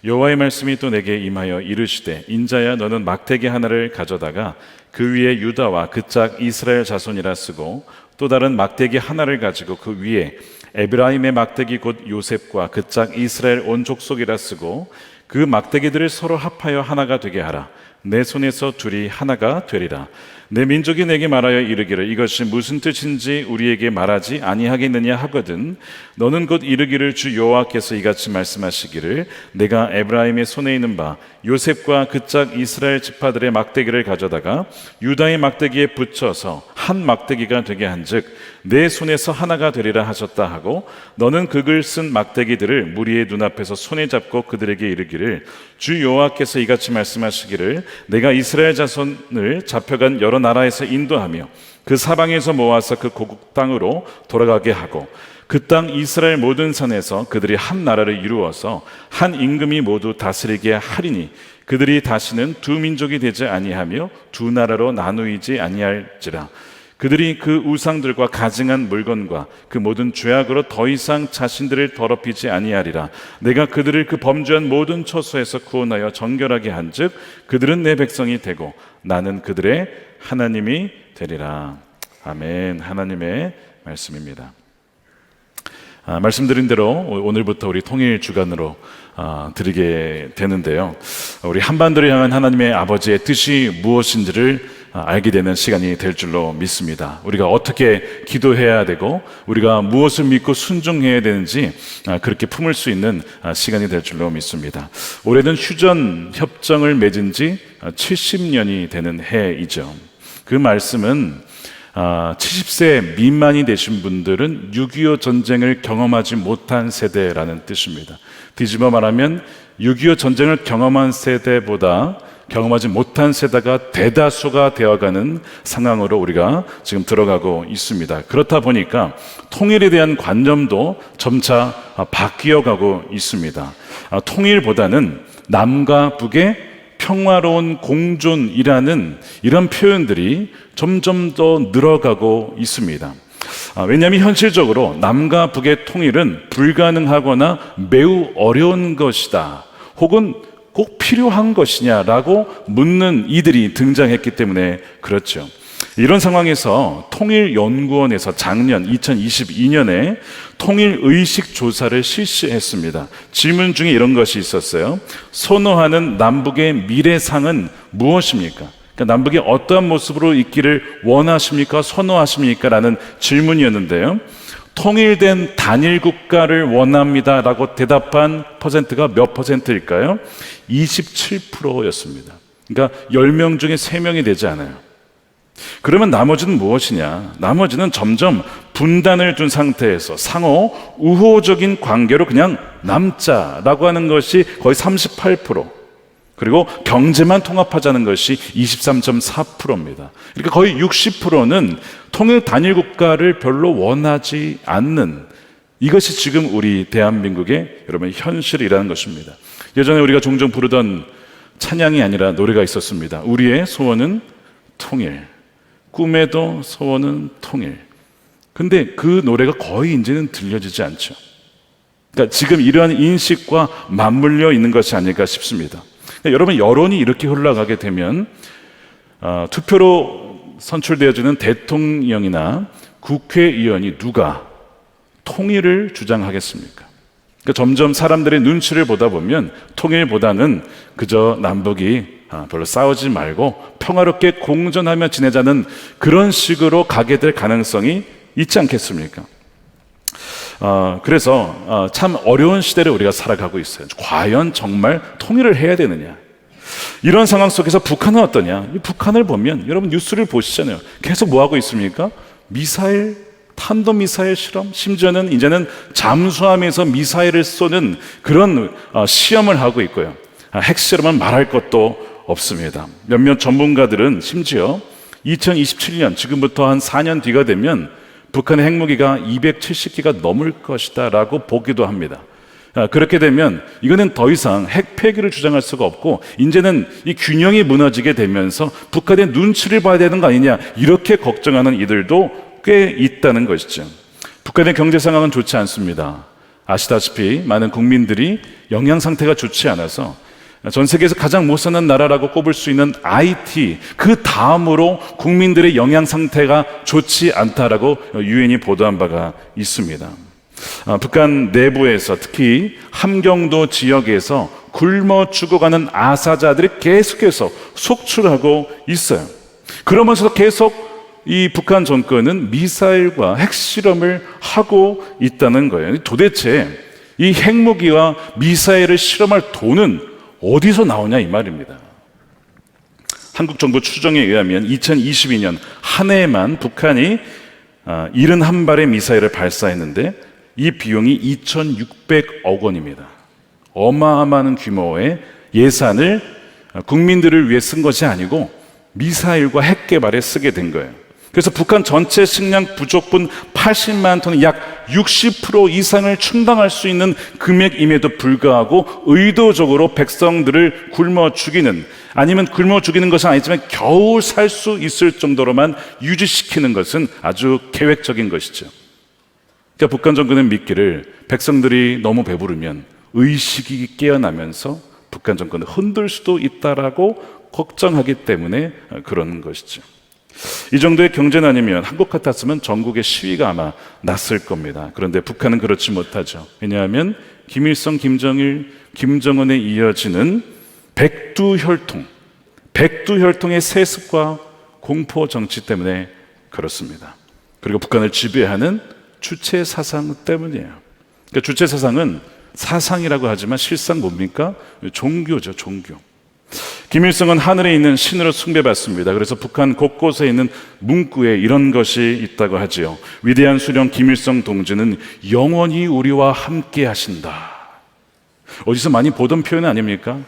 여호와의 말씀이 또 내게 임하여 이르시되 인자야 너는 막대기 하나를 가져다가 그 위에 유다와 그 짝 이스라엘 자손이라 쓰고 또 다른 막대기 하나를 가지고 그 위에 에브라임의 막대기 곧 요셉과 그 짝 이스라엘 온 족속이라 쓰고 그 막대기들을 서로 합하여 하나가 되게 하라. 내 손에서 둘이 하나가 되리라. 내 민족이 내게 말하여 이르기를 이것이 무슨 뜻인지 우리에게 말하지 아니하겠느냐 하거든 너는 곧 이르기를 주 여호와께서 이같이 말씀하시기를 내가 에브라임의 손에 있는 바 요셉과 그 짝 이스라엘 지파들의 막대기를 가져다가 유다의 막대기에 붙여서 한 막대기가 되게 한즉 내 손에서 하나가 되리라 하셨다 하고 너는 그 글 쓴 막대기들을 무리의 눈앞에서 손에 잡고 그들에게 이르기를 주 여호와께서 이같이 말씀하시기를 내가 이스라엘 자손을 잡혀간 여러 나라에서 인도하며 그 사방에서 모아서 그 고국 땅으로 돌아가게 하고 그 땅 이스라엘 모든 산에서 그들이 한 나라를 이루어서 한 임금이 모두 다스리게 하리니 그들이 다시는 두 민족이 되지 아니하며 두 나라로 나누이지 아니할지라. 그들이 그 우상들과 가증한 물건과 그 모든 죄악으로 더 이상 자신들을 더럽히지 아니하리라. 내가 그들을 그 범죄한 모든 처소에서 구원하여 정결하게 한즉 그들은 내 백성이 되고 나는 그들의 하나님이 되리라. 아멘. 하나님의 말씀입니다. 말씀드린 대로 오늘부터 우리 통일 주간으로 드리게 되는데요. 우리 한반도를 향한 하나님의 아버지의 뜻이 무엇인지를 알게 되는 시간이 될 줄로 믿습니다. 우리가 어떻게 기도해야 되고 우리가 무엇을 믿고 순종해야 되는지 그렇게 품을 수 있는 시간이 될 줄로 믿습니다. 올해는 휴전 협정을 맺은 지 70년이 되는 해이죠. 그 말씀은 70세 미만이 되신 분들은 6.25 전쟁을 경험하지 못한 세대라는 뜻입니다. 뒤집어 말하면 6.25 전쟁을 경험한 세대보다 경험하지 못한 세대가 대다수가 되어가는 상황으로 우리가 지금 들어가고 있습니다. 그렇다 보니까 통일에 대한 관념도 점차 바뀌어가고 있습니다. 통일보다는 남과 북의 평화로운 공존이라는 이런 표현들이 점점 더 늘어가고 있습니다. 왜냐하면 현실적으로 남과 북의 통일은 불가능하거나 매우 어려운 것이다. 혹은 꼭 필요한 것이냐라고 묻는 이들이 등장했기 때문에 그렇죠. 이런 상황에서 통일연구원에서 작년 2022년에 통일의식 조사를 실시했습니다. 질문 중에 이런 것이 있었어요. 선호하는 남북의 미래상은 무엇입니까? 그러니까 남북이 어떠한 모습으로 있기를 원하십니까? 선호하십니까? 라는 질문이었는데요. 통일된 단일 국가를 원합니다 라고 대답한 퍼센트가 몇 퍼센트일까요? 27%였습니다. 그러니까 10명 중에 3명이 되지 않아요. 그러면 나머지는 무엇이냐? 나머지는 점점 분단을 둔 상태에서 상호 우호적인 관계로 그냥 남자라고 하는 것이 거의 38%, 그리고 경제만 통합하자는 것이 23.4%입니다. 그러니까 거의 60%는 통일 단일 국가를 별로 원하지 않는, 이것이 지금 우리 대한민국의 여러분 현실이라는 것입니다. 예전에 우리가 종종 부르던 찬양이 아니라 노래가 있었습니다. 우리의 소원은 통일, 꿈에도 소원은 통일. 근데 그 노래가 거의 이제는 들려지지 않죠. 그러니까 지금 이러한 인식과 맞물려 있는 것이 아닐까 싶습니다. 그러니까 여러분, 여론이 이렇게 흘러가게 되면 투표로 선출되어지는 대통령이나 국회의원이 누가 통일을 주장하겠습니까? 그러니까 점점 사람들의 눈치를 보다 보면 통일보다는 그저 남북이 별로 싸우지 말고 평화롭게 공존하며 지내자는 그런 식으로 가게 될 가능성이 있지 않겠습니까? 그래서 참 어려운 시대를 우리가 살아가고 있어요. 과연 정말 통일을 해야 되느냐? 이런 상황 속에서 북한은 어떠냐? 이 북한을 보면 여러분 뉴스를 보시잖아요. 계속 뭐 하고 있습니까? 미사일, 탄도미사일 실험, 심지어는 이제는 잠수함에서 미사일을 쏘는 그런 시험을 하고 있고요. 핵실험은 말할 것도 없습니다. 몇몇 전문가들은 심지어 2027년, 지금부터 한 4년 뒤가 되면 북한의 핵무기가 270기가 넘을 것이다 라고 보기도 합니다. 그렇게 되면 이거는 더 이상 핵 폐기를 주장할 수가 없고 이제는 이 균형이 무너지게 되면서 북한의 눈치를 봐야 되는 거 아니냐, 이렇게 걱정하는 이들도 꽤 있다는 것이죠. 북한의 경제 상황은 좋지 않습니다. 아시다시피 많은 국민들이 영양 상태가 좋지 않아서 전 세계에서 가장 못 사는 나라라고 꼽을 수 있는 IT, 그 다음으로 국민들의 영양 상태가 좋지 않다라고 유엔이 보도한 바가 있습니다. 북한 내부에서 특히 함경도 지역에서 굶어 죽어가는 아사자들이 계속해서 속출하고 있어요. 그러면서 계속 이 북한 정권은 미사일과 핵실험을 하고 있다는 거예요. 도대체 이 핵무기와 미사일을 실험할 돈은 어디서 나오냐 이 말입니다. 한국 정부 추정에 의하면 2022년 한 해에만 북한이 71발의 미사일을 발사했는데 이 비용이 2,600억 원입니다. 어마어마한 규모의 예산을 국민들을 위해 쓴 것이 아니고 미사일과 핵 개발에 쓰게 된 거예요. 그래서 북한 전체 식량 부족분 80만 톤의 약 60% 이상을 충당할 수 있는 금액임에도 불구하고 의도적으로 백성들을 굶어 죽이는, 아니면 굶어 죽이는 것은 아니지만 겨우 살 수 있을 정도로만 유지시키는 것은 아주 계획적인 것이죠. 그러니까 북한 정권은 믿기를 백성들이 너무 배부르면 의식이 깨어나면서 북한 정권을 흔들 수도 있다라고 걱정하기 때문에 그런 것이죠. 이 정도의 경제는 아니면 한국 같았으면 전국의 시위가 아마 났을 겁니다. 그런데 북한은 그렇지 못하죠. 왜냐하면 김일성, 김정일, 김정은에 이어지는 백두혈통의 세습과 공포 정치 때문에 그렇습니다. 그리고 북한을 지배하는 주체 사상 때문이에요. 그러니까 주체 사상은 사상이라고 하지만 실상 뭡니까? 종교죠, 종교. 김일성은 하늘에 있는 신으로 숭배받습니다. 그래서 북한 곳곳에 있는 문구에 이런 것이 있다고 하지요. 위대한 수령 김일성 동지는 영원히 우리와 함께 하신다. 어디서 많이 보던 표현 아닙니까?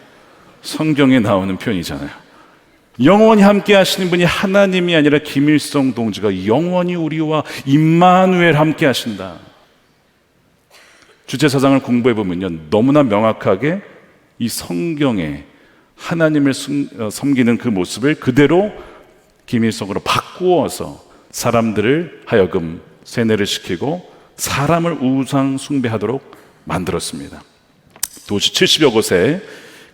성경에 나오는 표현이잖아요. 영원히 함께 하시는 분이 하나님이 아니라 김일성 동지가 영원히 우리와 임마누엘 함께 하신다. 주체사상을 공부해보면요, 너무나 명확하게 이 성경에 하나님을 섬기는 그 모습을 그대로 김일성으로 바꾸어서 사람들을 하여금 세뇌를 시키고 사람을 우상 숭배하도록 만들었습니다. 도시 70여 곳에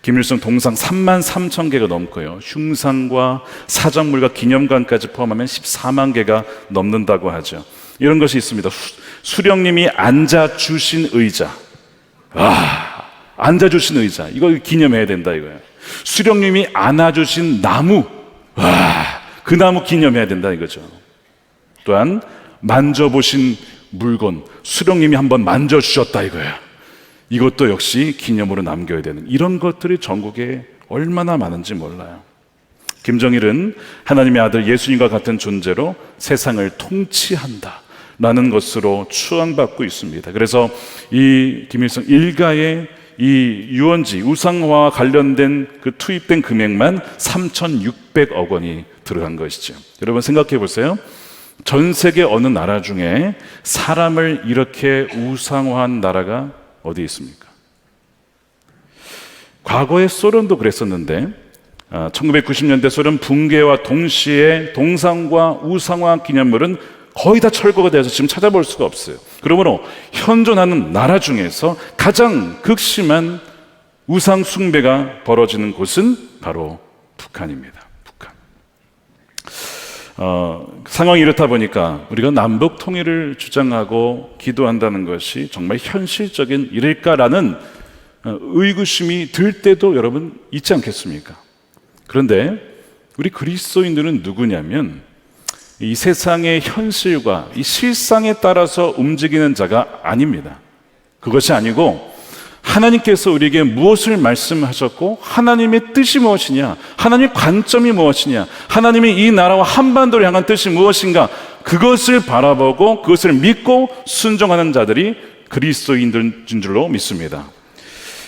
김일성 동상 3만 3천 개가 넘고요, 흉상과 사적물과 기념관까지 포함하면 14만 개가 넘는다고 하죠. 이런 것이 있습니다. 수령님이 앉아주신 의자, 앉아주신 의자, 이거 기념해야 된다 이거예요. 수령님이 안아주신 나무, 그 나무 기념해야 된다 이거죠. 또한 만져보신 물건, 수령님이 한번 만져주셨다 이거예요. 이것도 역시 기념으로 남겨야 되는, 이런 것들이 전국에 얼마나 많은지 몰라요. 김정일은 하나님의 아들 예수님과 같은 존재로 세상을 통치한다 라는 것으로 추앙받고 있습니다. 그래서 이 김일성 일가의 이 유원지, 우상화와 관련된 그 투입된 금액만 3,600억 원이 들어간 것이죠. 여러분 생각해 보세요. 전 세계 어느 나라 중에 사람을 이렇게 우상화한 나라가 어디 있습니까? 과거에 소련도 그랬었는데 1990년대 소련 붕괴와 동시에 동상과 우상화 기념물은 거의 다 철거가 돼서 지금 찾아볼 수가 없어요. 그러므로 현존하는 나라 중에서 가장 극심한 우상 숭배가 벌어지는 곳은 바로 북한입니다. 북한. 상황이 이렇다 보니까 우리가 남북 통일을 주장하고 기도한다는 것이 정말 현실적인 일일까라는 의구심이 들 때도 여러분 있지 않겠습니까? 그런데 우리 그리스도인들은 누구냐면 이 세상의 현실과 이 실상에 따라서 움직이는 자가 아닙니다. 그것이 아니고 하나님께서 우리에게 무엇을 말씀하셨고 하나님의 뜻이 무엇이냐, 하나님의 관점이 무엇이냐, 하나님의 이 나라와 한반도를 향한 뜻이 무엇인가, 그것을 바라보고 그것을 믿고 순종하는 자들이 그리스도인들인 줄로 믿습니다.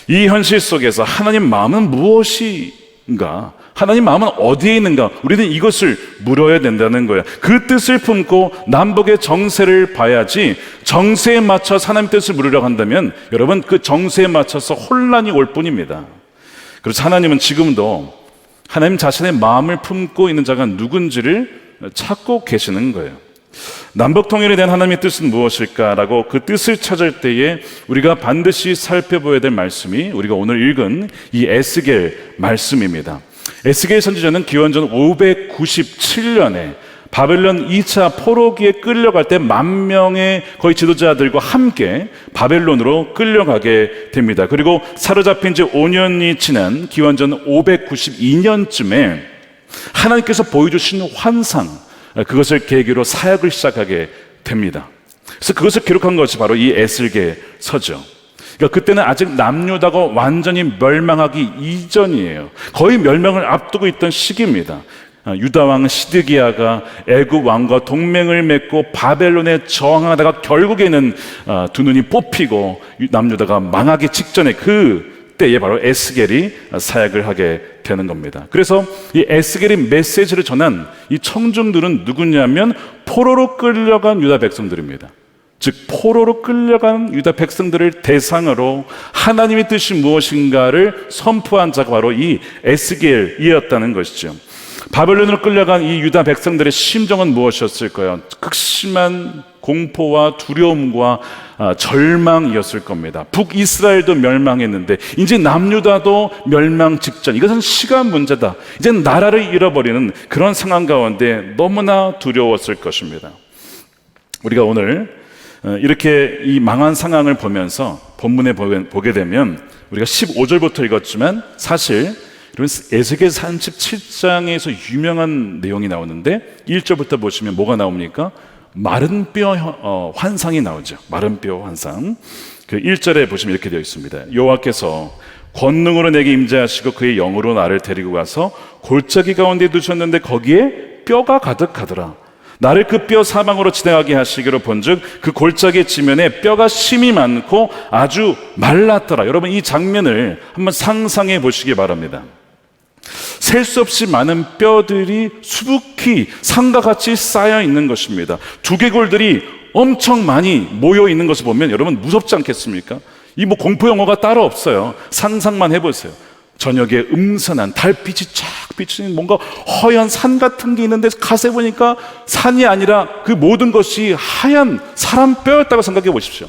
이 현실 속에서 하나님 마음은 무엇인가, 하나님 마음은 어디에 있는가, 우리는 이것을 물어야 된다는 거예요. 그 뜻을 품고 남북의 정세를 봐야지, 정세에 맞춰서 하나님 뜻을 물으려고 한다면 여러분 그 정세에 맞춰서 혼란이 올 뿐입니다. 그래서 하나님은 지금도 하나님 자신의 마음을 품고 있는 자가 누군지를 찾고 계시는 거예요. 남북 통일에 대한 하나님의 뜻은 무엇일까라고 그 뜻을 찾을 때에 우리가 반드시 살펴보아야 될 말씀이 우리가 오늘 읽은 이 에스겔 말씀입니다. 에스겔 선지자는 기원전 597년에 바벨론 2차 포로기에 끌려갈 때 10,000명의 거의 지도자들과 함께 바벨론으로 끌려가게 됩니다. 그리고 사로잡힌 지 5년이 지난 기원전 592년쯤에 하나님께서 보여주신 환상, 그것을 계기로 사역을 시작하게 됩니다. 그래서 그것을 기록한 것이 바로 이 에스겔서죠. 그러니까 그때는 아직 남유다가 완전히 멸망하기 이전이에요. 거의 멸망을 앞두고 있던 시기입니다. 유다 왕 시드기야가 애굽 왕과 동맹을 맺고 바벨론에 저항하다가 결국에는 두 눈이 뽑히고 남유다가 망하기 직전에 그 때에 바로 에스겔이 사역을 하게 되는 겁니다. 그래서 이 에스겔이 메시지를 전한 이 청중들은 누구냐면 포로로 끌려간 유다 백성들입니다. 즉 포로로 끌려간 유다 백성들을 대상으로 하나님의 뜻이 무엇인가를 선포한 자가 바로 이 에스겔이었다는 것이죠. 바벨론으로 끌려간 이 유다 백성들의 심정은 무엇이었을까요? 극심한 공포와 두려움과 절망이었을 겁니다. 북이스라엘도 멸망했는데 이제 남유다도 멸망 직전. 이것은 시간 문제다. 이제 나라를 잃어버리는 그런 상황 가운데 너무나 두려웠을 것입니다. 우리가 오늘 이렇게 이 망한 상황을 보면서 본문에 보게 되면 우리가 15절부터 읽었지만 사실 에스겔 37장에서 유명한 내용이 나오는데 1절부터 보시면 뭐가 나옵니까? 마른 뼈 환상이 나오죠. 마른 뼈 환상. 그 1절에 보시면 이렇게 되어 있습니다. 여호와께서 권능으로 내게 임재하시고 그의 영으로 나를 데리고 가서 골짜기 가운데 두셨는데 거기에 뼈가 가득하더라. 나를 그 뼈 사방으로 지나가게 하시기로 본즉 그 골짜기 지면에 뼈가 심이 많고 아주 말랐더라. 여러분 이 장면을 한번 상상해 보시기 바랍니다. 셀 수 없이 많은 뼈들이 수북히 산과 같이 쌓여 있는 것입니다. 두개골들이 엄청 많이 모여 있는 것을 보면 여러분 무섭지 않겠습니까? 이 뭐 공포 영화가 따로 없어요. 상상만 해보세요. 저녁에 음산한 달빛이 쫙 비치는 뭔가 허연 산 같은 게 있는데 가세 보니까 산이 아니라 그 모든 것이 하얀 사람 뼈였다고 생각해 보십시오.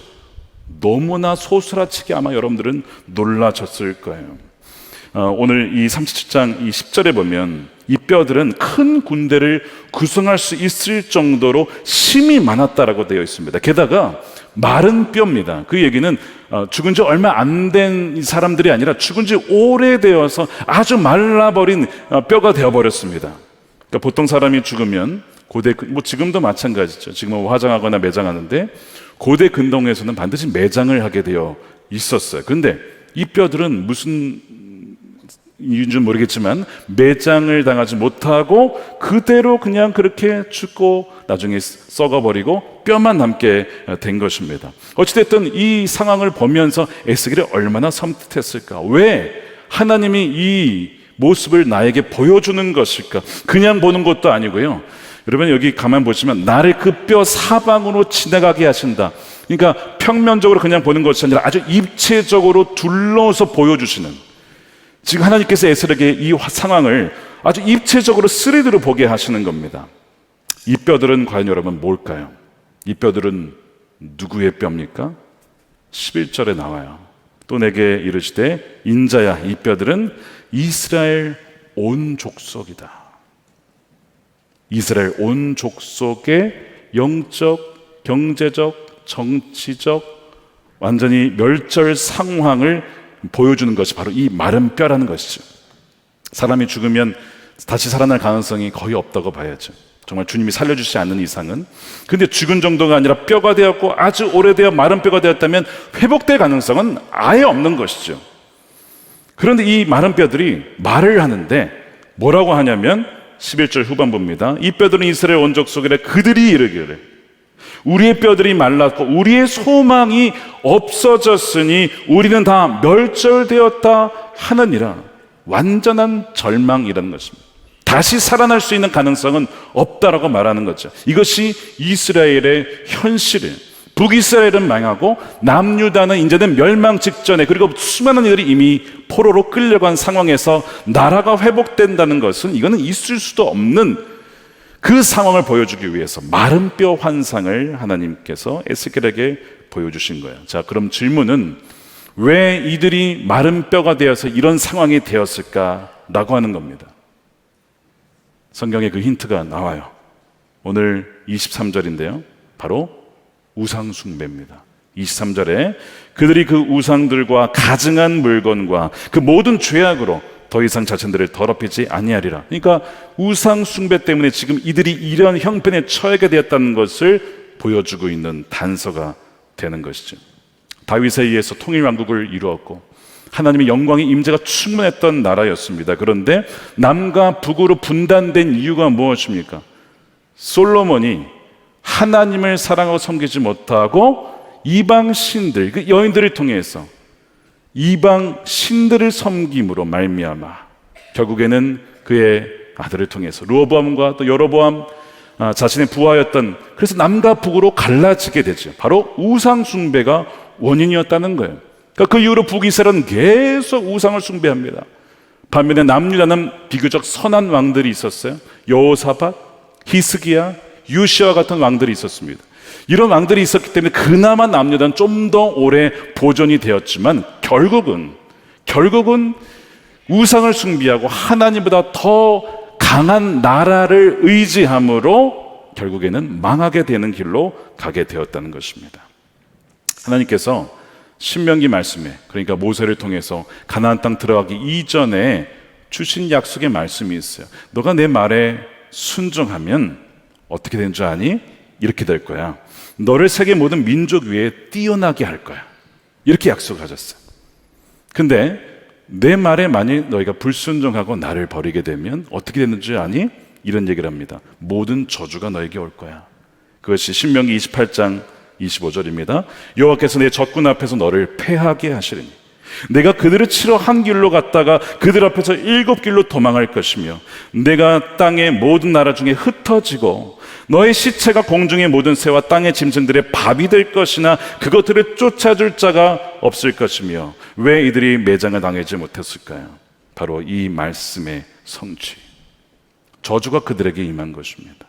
너무나 소스라치게 아마 여러분들은 놀라셨을 거예요. 오늘 이 37장 이 10절에 보면 이 뼈들은 큰 군대를 구성할 수 있을 정도로 심이 많았다라고 되어 있습니다. 게다가 마른 뼈입니다. 그 얘기는 죽은 지 얼마 안 된 사람들이 아니라 죽은 지 오래되어서 아주 말라버린 뼈가 되어버렸습니다. 그러니까 보통 사람이 죽으면 고대, 뭐 지금도 마찬가지죠. 지금은 화장하거나 매장하는데 고대 근동에서는 반드시 매장을 하게 되어 있었어요. 그런데 이 뼈들은 무슨 이유인지 모르겠지만 매장을 당하지 못하고 그대로 그냥 그렇게 죽고 나중에 썩어버리고 뼈만 남게 된 것입니다. 어찌됐든 이 상황을 보면서 에스겔이 얼마나 섬뜩했을까. 왜 하나님이 이 모습을 나에게 보여주는 것일까. 그냥 보는 것도 아니고요. 여러분 여기 가만 보시면 나를 그 뼈 사방으로 지나가게 하신다. 그러니까 평면적으로 그냥 보는 것이 아니라 아주 입체적으로 둘러서 보여주시는, 지금 하나님께서 에스겔에게 이 상황을 아주 입체적으로 3D로 보게 하시는 겁니다. 이 뼈들은 과연 여러분 뭘까요? 이 뼈들은 누구의 뼈입니까? 11절에 나와요. 또 내게 이르시되 인자야 이 뼈들은 이스라엘 온 족속이다. 이스라엘 온 족속의 영적, 경제적, 정치적 완전히 멸절 상황을 보여주는 것이 바로 이 마른 뼈라는 것이죠. 사람이 죽으면 다시 살아날 가능성이 거의 없다고 봐야죠. 정말 주님이 살려주시지 않는 이상은. 근데 죽은 정도가 아니라 뼈가 되었고 아주 오래되어 마른 뼈가 되었다면 회복될 가능성은 아예 없는 것이죠. 그런데 이 마른 뼈들이 말을 하는데 뭐라고 하냐면 11절 후반부입니다. 이 뼈들은 이스라엘 온 족속이라 그들이 이르기를 우리의 뼈들이 말랐고 우리의 소망이 없어졌으니 우리는 다 멸절되었다 하느니라. 완전한 절망이라는 것입니다. 다시 살아날 수 있는 가능성은 없다라고 말하는 거죠. 이것이 이스라엘의 현실이에요. 북이스라엘은 망하고 남유다는 이제는 멸망 직전에, 그리고 수많은 이들이 이미 포로로 끌려간 상황에서 나라가 회복된다는 것은 이거는 있을 수도 없는 그 상황을 보여주기 위해서 마른 뼈 환상을 하나님께서 에스겔에게 보여주신 거예요. 자, 그럼 질문은 왜 이들이 마른 뼈가 되어서 이런 상황이 되었을까라고 하는 겁니다. 성경에 그 힌트가 나와요. 오늘 23절인데요. 바로 우상 숭배입니다. 23절에 그들이 그 우상들과 가증한 물건과 그 모든 죄악으로 더 이상 자신들을 더럽히지 아니하리라. 그러니까 우상 숭배 때문에 지금 이들이 이런 형편에 처하게 되었다는 것을 보여주고 있는 단서가 되는 것이죠. 다윗에 의해서 통일왕국을 이루었고 하나님의 영광의 임재가 충만했던 나라였습니다. 그런데 남과 북으로 분단된 이유가 무엇입니까? 솔로몬이 하나님을 사랑하고 섬기지 못하고 이방 신들, 그 여인들을 통해서 이방 신들을 섬김으로 말미암아 결국에는 그의 아들을 통해서 르호보암과 또 여로보암 자신의 부하였던, 그래서 남과 북으로 갈라지게 되죠. 바로 우상 숭배가 원인이었다는 거예요. 그러니까 그 이후로 북이스라엘은 계속 우상을 숭배합니다. 반면에 남유다는 비교적 선한 왕들이 있었어요. 여호사밧, 히스기야, 유시와 같은 왕들이 있었습니다. 이런 왕들이 있었기 때문에 그나마 남유다는 좀 더 오래 보존이 되었지만 결국은 우상을 숭배하고 하나님보다 더 강한 나라를 의지함으로 결국에는 망하게 되는 길로 가게 되었다는 것입니다. 하나님께서 신명기 말씀에, 그러니까 모세를 통해서 가나안 땅 들어가기 이전에 주신 약속의 말씀이 있어요. 너가 내 말에 순종하면 어떻게 되는 줄 아니? 이렇게 될 거야. 너를 세계 모든 민족 위에 뛰어나게 할 거야. 이렇게 약속을 하셨어요. 근데 내 말에 만일 너희가 불순종하고 나를 버리게 되면 어떻게 되는 줄 아니? 이런 얘기를 합니다. 모든 저주가 너에게 올 거야. 그것이 신명기 28장 25절입니다. 여호와께서 내 적군 앞에서 너를 패하게 하시리니 내가 그들을 치러 한 길로 갔다가 그들 앞에서 7길로 도망할 것이며 내가 땅의 모든 나라 중에 흩어지고 너의 시체가 공중의 모든 새와 땅의 짐승들의 밥이 될 것이나 그것들을 쫓아줄 자가 없을 것이며 왜 이들이 매장을 당하지 못했을까요? 바로 이 말씀의 성취, 저주가 그들에게 임한 것입니다.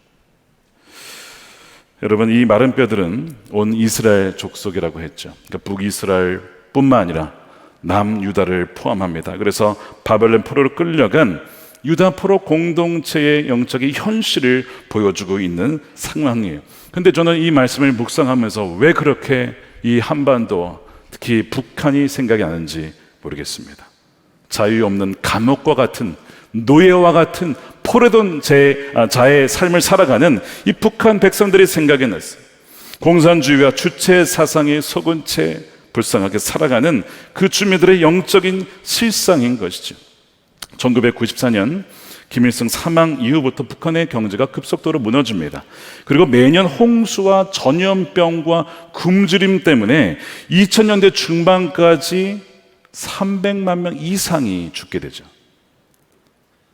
여러분, 이 마른 뼈들은 온 이스라엘 족속이라고 했죠. 그러니까 북이스라엘 뿐만 아니라 남유다를 포함합니다. 그래서 바벨론 포로로 끌려간 유다 포로 공동체의 영적인 현실을 보여주고 있는 상황이에요. 근데 저는 이 말씀을 묵상하면서 왜 그렇게 이 한반도, 특히 북한이 생각이 나는지 모르겠습니다. 자유 없는 감옥과 같은, 노예와 같은 포로된 자의 삶을 살아가는 이 북한 백성들이 생각이 났어요. 공산주의와 주체 사상에 속은 채 불쌍하게 살아가는 그 주민들의 영적인 실상인 것이죠. 1994년 김일성 사망 이후부터 북한의 경제가 급속도로 무너집니다. 그리고 매년 홍수와 전염병과 굶주림 때문에 2000년대 중반까지 300만 명 이상이 죽게 되죠.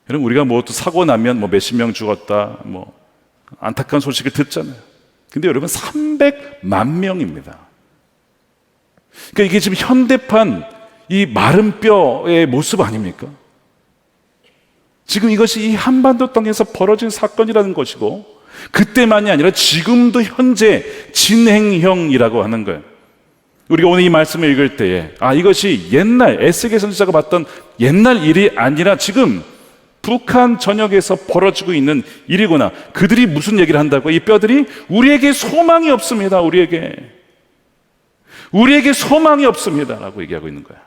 여러분, 우리가 뭐 또 사고 나면 뭐 몇십 명 죽었다, 뭐 안타까운 소식을 듣잖아요. 근데 여러분, 300만 명입니다. 그러니까 이게 지금 현대판 이 마른 뼈의 모습 아닙니까? 지금 이것이 이 한반도 땅에서 벌어진 사건이라는 것이고, 그때만이 아니라 지금도 현재 진행형이라고 하는 거예요. 우리가 오늘 이 말씀을 읽을 때에 이것이 옛날 에스겔 선지자가 봤던 옛날 일이 아니라 지금 북한 전역에서 벌어지고 있는 일이구나. 그들이 무슨 얘기를 한다고? 이 뼈들이 우리에게 소망이 없습니다. 우리에게 소망이 없습니다 라고 얘기하고 있는 거야.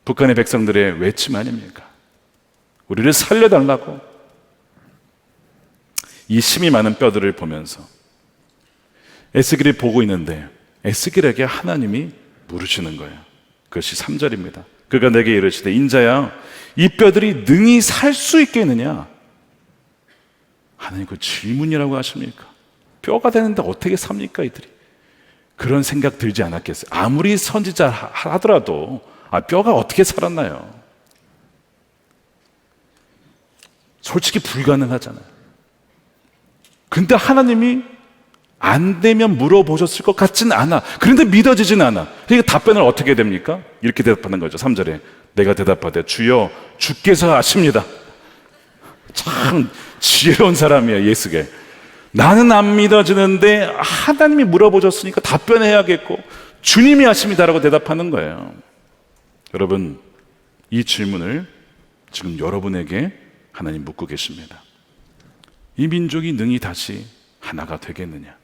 북한의 백성들의 외침 아닙니까? 우리를 살려달라고. 이 심이 많은 뼈들을 보면서 에스겔이 보고 있는데 에스겔에게 하나님이 물으시는 거예요. 그것이 3절입니다. 그가 내게 이르시되 인자야, 이 뼈들이 능히 살 수 있겠느냐? 하나님, 그 질문이라고 하십니까? 뼈가 되는데 어떻게 삽니까 이들이? 그런 생각 들지 않았겠어요? 아무리 선지자 하더라도 뼈가 어떻게 살았나요? 솔직히 불가능하잖아요. 근데 하나님이 안 되면 물어보셨을 것 같진 않아. 그런데 믿어지진 않아. 그러니까 답변을 어떻게 됩니까? 이렇게 대답하는 거죠. 3절에 내가 대답하되 주여, 주께서 아십니다. 참 지혜로운 사람이에요, 예수게. 나는 안 믿어지는데 하나님이 물어보셨으니까 답변해야겠고 주님이 하십니다라고 대답하는 거예요. 여러분, 이 질문을 지금 여러분에게 하나님 묻고 계십니다. 이 민족이 능히 다시 하나가 되겠느냐?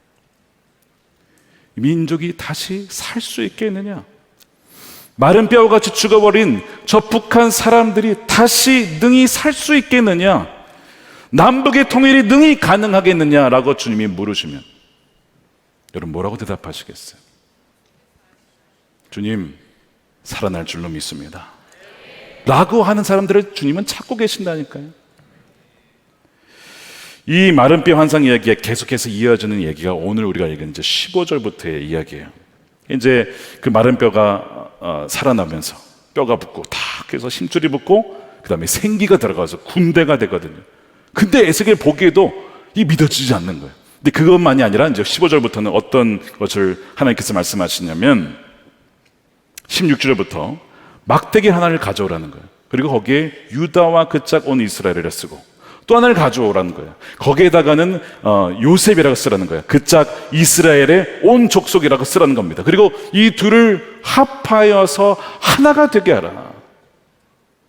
이 민족이 다시 살 수 있겠느냐? 마른 뼈와 같이 죽어버린 저 북한 사람들이 다시 능히 살 수 있겠느냐? 남북의 통일이 능히 가능하겠느냐라고 주님이 물으시면 여러분 뭐라고 대답하시겠어요? 주님, 살아날 줄로 믿습니다 라고 하는 사람들을 주님은 찾고 계신다니까요. 이 마른 뼈 환상 이야기가 계속해서 이어지는 얘기가 오늘 우리가 읽은 이제 15절부터의 이야기예요. 이제 그 마른 뼈가 살아나면서 뼈가 붙고 탁 해서 힘줄이 붙고 그 다음에 생기가 들어가서 군대가 되거든요. 근데 에스겔 보기에도 이 믿어지지 않는 거예요. 근데 그것만이 아니라 이제 15절부터는 어떤 것을 하나님께서 말씀하시냐면 16절부터 막대기 하나를 가져오라는 거예요. 그리고 거기에 유다와 그 짝 온 이스라엘을 쓰고 또 하나를 가져오라는 거예요. 거기에다가는 요셉이라고 쓰라는 거예요. 그 짝 이스라엘의 온 족속이라고 쓰라는 겁니다. 그리고 이 둘을 합하여서 하나가 되게 하라.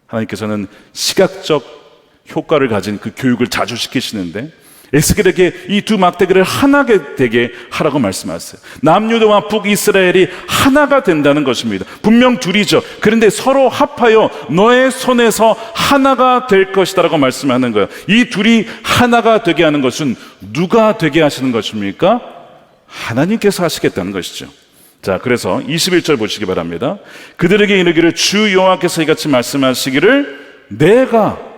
하나님께서는 시각적 효과를 가진 그 교육을 자주 시키시는데 에스겔에게 이 두 막대기를 하나가 되게 하라고 말씀하세요. 남유다와 북이스라엘이 하나가 된다는 것입니다. 분명 둘이죠. 그런데 서로 합하여 너의 손에서 하나가 될 것이다 라고 말씀하는 거예요. 이 둘이 하나가 되게 하는 것은 누가 되게 하시는 것입니까? 하나님께서 하시겠다는 것이죠. 자, 그래서 21절 보시기 바랍니다. 그들에게 이르기를 주 여호와께서 이같이 말씀하시기를 내가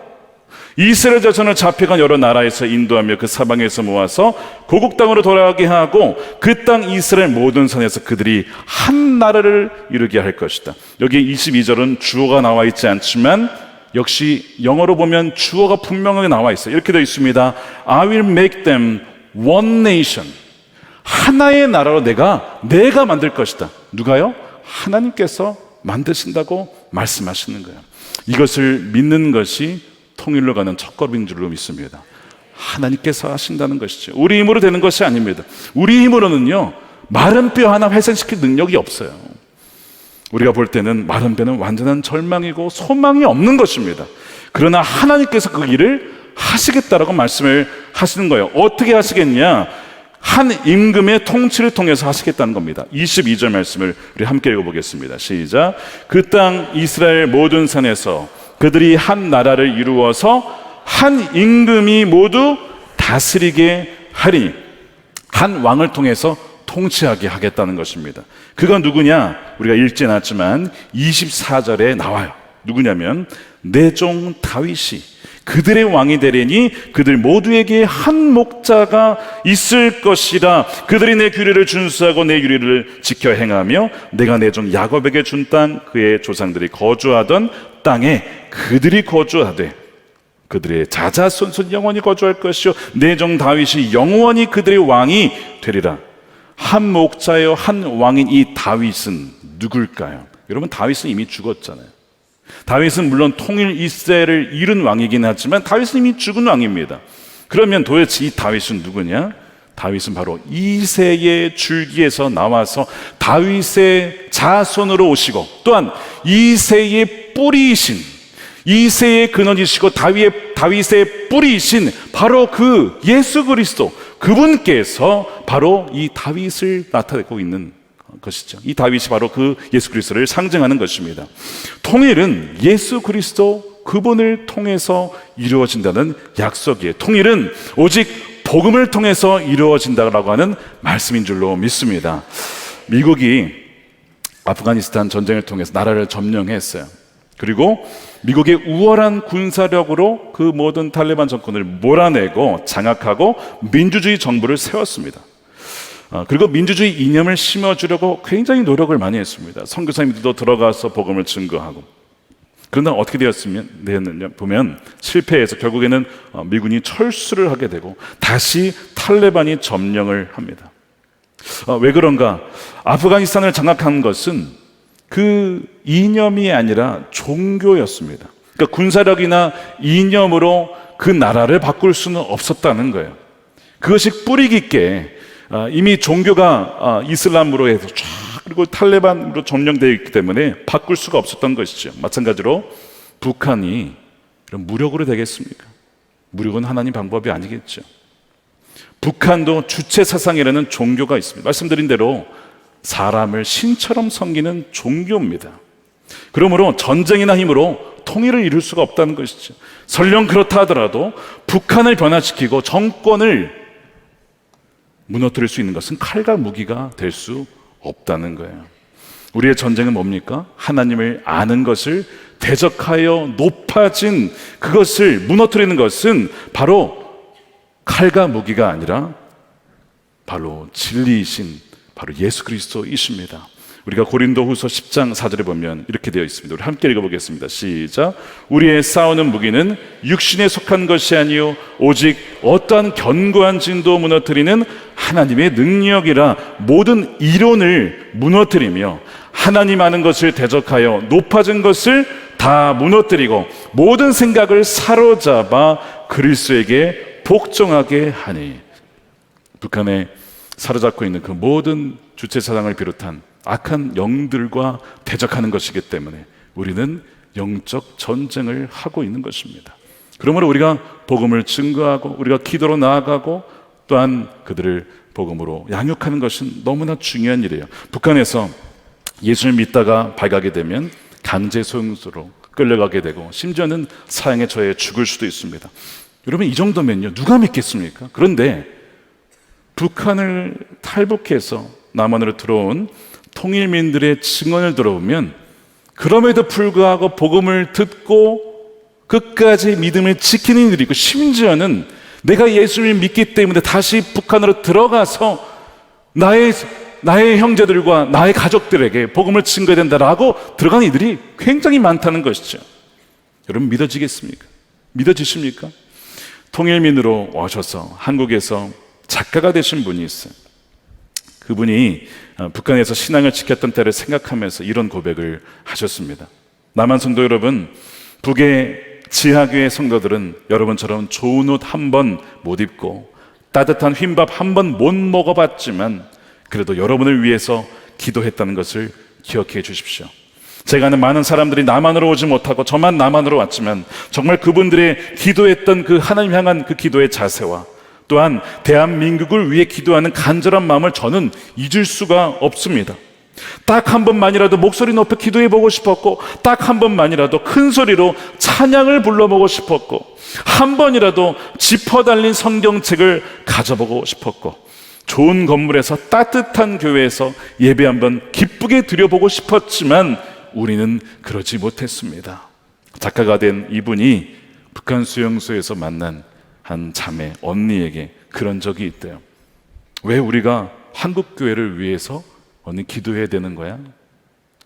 이스라엘 자손을 잡혀간 여러 나라에서 인도하며 그 사방에서 모아서 고국 땅으로 돌아가게 하고 그 땅 이스라엘 모든 산에서 그들이 한 나라를 이루게 할 것이다. 여기 22절은 주어가 나와 있지 않지만 역시 영어로 보면 주어가 분명하게 나와 있어요. 이렇게 되어 있습니다. I will make them one nation. 하나의 나라로 내가 만들 것이다. 누가요? 하나님께서 만드신다고 말씀하시는 거예요. 이것을 믿는 것이 통일로 가는 첫걸음인 줄로 믿습니다. 하나님께서 하신다는 것이죠. 우리 힘으로 되는 것이 아닙니다. 우리 힘으로는요, 마른 뼈 하나 회생시킬 능력이 없어요. 우리가 볼 때는 마른 뼈는 완전한 절망이고 소망이 없는 것입니다. 그러나 하나님께서 그 일을 하시겠다라고 말씀을 하시는 거예요. 어떻게 하시겠냐? 한 임금의 통치를 통해서 하시겠다는 겁니다. 22절 말씀을 우리 함께 읽어보겠습니다. 시작. 그 땅 이스라엘 모든 산에서 그들이 한 나라를 이루어서 한 임금이 모두 다스리게 하리니, 한 왕을 통해서 통치하게 하겠다는 것입니다. 그가 누구냐? 우리가 읽지 않았지만 24절에 나와요. 누구냐면 내 종 다윗이 그들의 왕이 되리니 그들 모두에게 한 목자가 있을 것이라. 그들이 내 규례를 준수하고 내 규례를 지켜 행하며 내가 내 종 야곱에게 준 땅, 그의 조상들이 거주하던 땅에 그들이 거주하되 그들의 자자손손 영원히 거주할 것이요 내 종 다윗이 영원히 그들의 왕이 되리라. 한 목자요 한 왕인 이 다윗은 누굴까요? 여러분, 다윗은 이미 죽었잖아요. 다윗은 물론 통일 이스라엘을 이룬 왕이긴 하지만 다윗은 이미 죽은 왕입니다. 그러면 도대체 이 다윗은 누구냐? 다윗은 바로 이새의 줄기에서 나와서 다윗의 자손으로 오시고 또한 이새의 뿌리이신, 이새의 근원이시고 다윗의 뿌리이신 바로 그 예수 그리스도, 그분께서 바로 이 다윗을 나타내고 있는 것이죠. 이 다윗이 바로 그 예수 그리스도를 상징하는 것입니다. 통일은 예수 그리스도 그분을 통해서 이루어진다는 약속이에요. 통일은 오직 복음을 통해서 이루어진다고 하는 말씀인 줄로 믿습니다. 미국이 아프가니스탄 전쟁을 통해서 나라를 점령했어요. 그리고 미국의 우월한 군사력으로 그 모든 탈레반 정권을 몰아내고 장악하고 민주주의 정부를 세웠습니다. 그리고 민주주의 이념을 심어주려고 굉장히 노력을 많이 했습니다. 선교사님들도 들어가서 복음을 증거하고. 그러나 어떻게 되었느냐 보면 실패해서 결국에는 미군이 철수를 하게 되고 다시 탈레반이 점령을 합니다. 왜 그런가? 아프가니스탄을 장악한 것은 그 이념이 아니라 종교였습니다. 그러니까 군사력이나 이념으로 그 나라를 바꿀 수는 없었다는 거예요. 그것이 뿌리 깊게 이미 종교가 이슬람으로 해서 쫙 그리고 탈레반으로 점령되어 있기 때문에 바꿀 수가 없었던 것이죠. 마찬가지로 북한이 그럼 무력으로 되겠습니까? 무력은 하나님 방법이 아니겠죠. 북한도 주체 사상이라는 종교가 있습니다. 말씀드린 대로 사람을 신처럼 섬기는 종교입니다. 그러므로 전쟁이나 힘으로 통일을 이룰 수가 없다는 것이죠. 설령 그렇다 하더라도 북한을 변화시키고 정권을 무너뜨릴 수 있는 것은 칼과 무기가 될 수 없다는 거예요. 우리의 전쟁은 뭡니까? 하나님을 아는 것을 대적하여 높아진 그것을 무너뜨리는 것은 바로 칼과 무기가 아니라 바로 진리이신 바로 예수 그리스도이십니다. 우리가 고린도후서 10장 4절에 보면 이렇게 되어 있습니다. 우리 함께 읽어보겠습니다. 시작. 우리의 싸우는 무기는 육신에 속한 것이 아니요 오직 어떠한 견고한 진도 무너뜨리는 하나님의 능력이라. 모든 이론을 무너뜨리며 하나님 아는 것을 대적하여 높아진 것을 다 무너뜨리고 모든 생각을 사로잡아 그리스도에게 복종하게 하니. 북한에 사로잡고 있는 그 모든 주체사상을 비롯한 악한 영들과 대적하는 것이기 때문에 우리는 영적 전쟁을 하고 있는 것입니다. 그러므로 우리가 복음을 증거하고 우리가 기도로 나아가고 또한 그들을 복음으로 양육하는 것은 너무나 중요한 일이에요. 북한에서 예수를 믿다가 발각이 되면 강제 소용소로 끌려가게 되고 심지어는 사형에 처해 죽을 수도 있습니다. 여러분, 이 정도면요 누가 믿겠습니까? 그런데 북한을 탈북해서 남한으로 들어온 통일민들의 증언을 들어보면 그럼에도 불구하고 복음을 듣고 끝까지 믿음을 지키는 이들이 있고, 심지어는 내가 예수를 믿기 때문에 다시 북한으로 들어가서 나의 형제들과 나의 가족들에게 복음을 증거해야 된다라고 들어간 이들이 굉장히 많다는 것이죠. 여러분, 믿어지겠습니까? 믿어지십니까? 통일민으로 오셔서 한국에서 작가가 되신 분이 있어요. 그분이 북한에서 신앙을 지켰던 때를 생각하면서 이런 고백을 하셨습니다. 남한 성도 여러분, 북의 지하교회 성도들은 여러분처럼 좋은 옷 한 번 못 입고 따뜻한 흰밥 한 번 못 먹어봤지만 그래도 여러분을 위해서 기도했다는 것을 기억해 주십시오. 제가 아는 많은 사람들이 남한으로 오지 못하고 저만 남한으로 왔지만 정말 그분들의 기도했던 그 하나님 향한 그 기도의 자세와 또한 대한민국을 위해 기도하는 간절한 마음을 저는 잊을 수가 없습니다. 딱 한 번만이라도 목소리 높여 기도해 보고 싶었고, 딱 한 번만이라도 큰 소리로 찬양을 불러보고 싶었고, 한 번이라도 짚어 달린 성경책을 가져보고 싶었고, 좋은 건물에서 따뜻한 교회에서 예배 한번 기쁘게 드려보고 싶었지만 우리는 그러지 못했습니다. 작가가 된 이분이 북한 수용소에서 만난 한 자매 언니에게 그런 적이 있대요. 왜 우리가 한국 교회를 위해서 언니 기도해야 되는 거야?